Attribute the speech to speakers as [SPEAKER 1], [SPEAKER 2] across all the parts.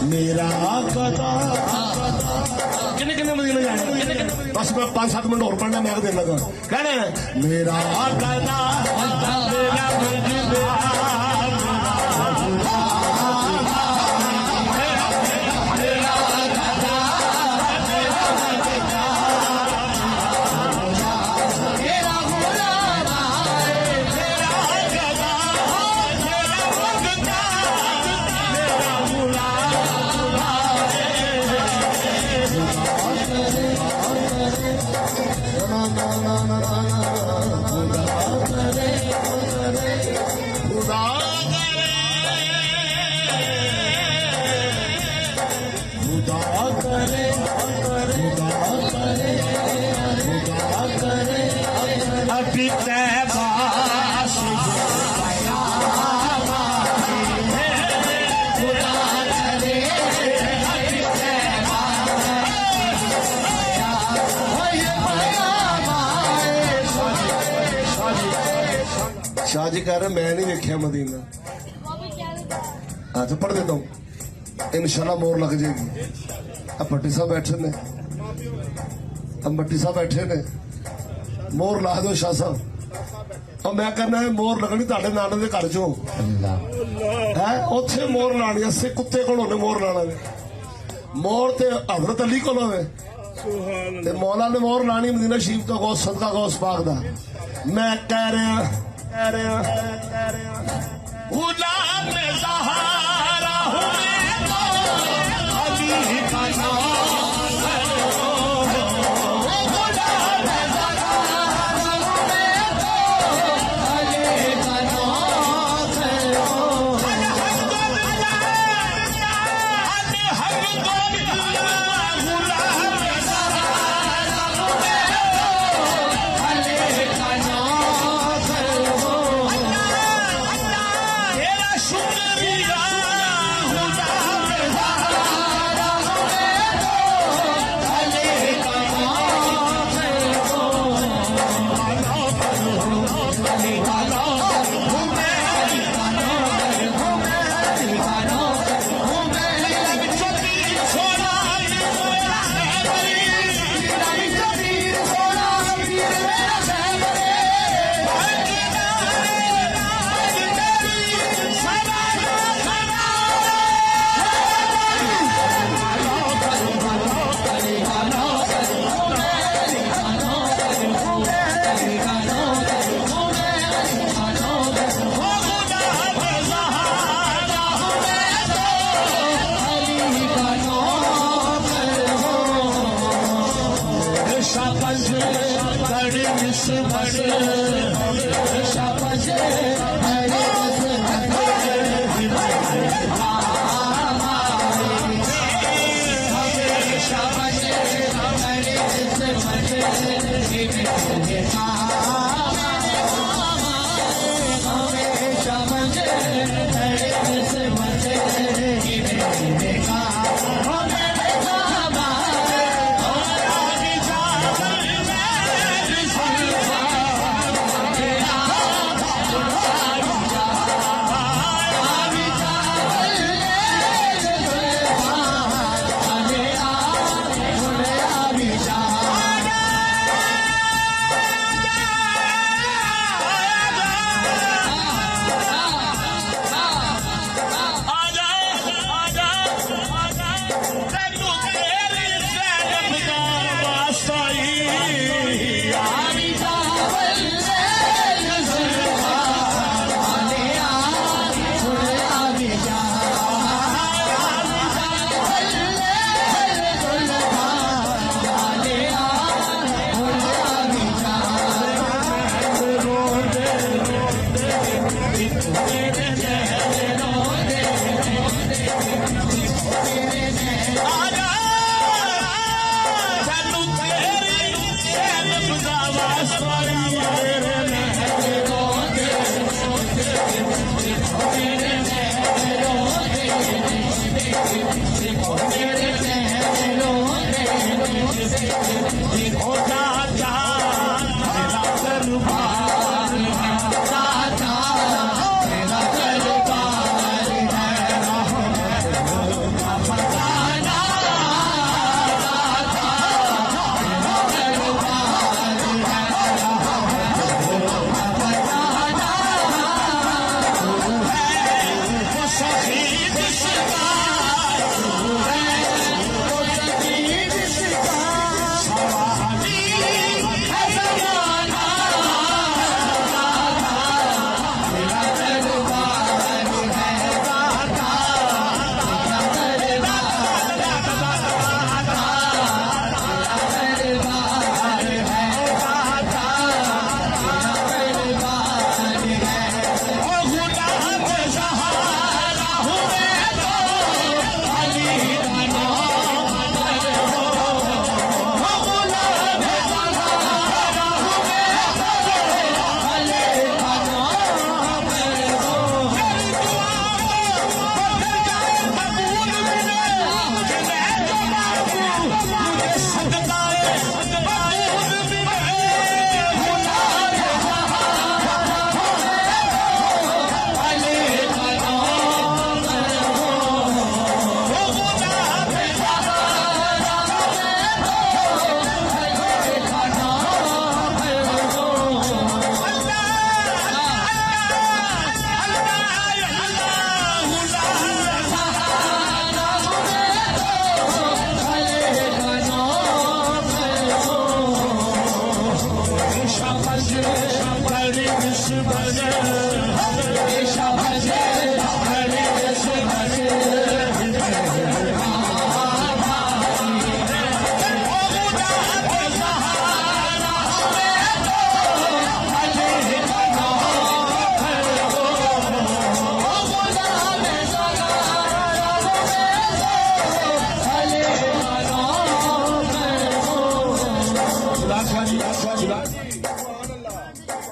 [SPEAKER 1] मेरा कदा किन्ने किन्ने मदीने जाने बस मैं 5-7 मिनट और पढ़ना मैं देने लगा कहने मेरा कदा शाह जी कह रहे मैं नहीं देखिया मदीना। अच्छा पढ़ देता हूँ इंशाल्लाह मोर लग जाएगी। अब भट्टी साहब बैठे ने, अब भट्टी साहब बैठे ने, मोर ला दो शाह साहब। और मैं कहना है मोर लगनी ताड़े नाने के घर चो है उथे मोर लानी असे कुत्ते को मोर लाना मोर ते हजरत अली को मौला ने मोर लानी मदीना शरीफ तो गौस सदका गौस पाक दा। मैं कह रहा गुलाम ज़हरा अली का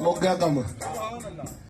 [SPEAKER 1] मुक गया कम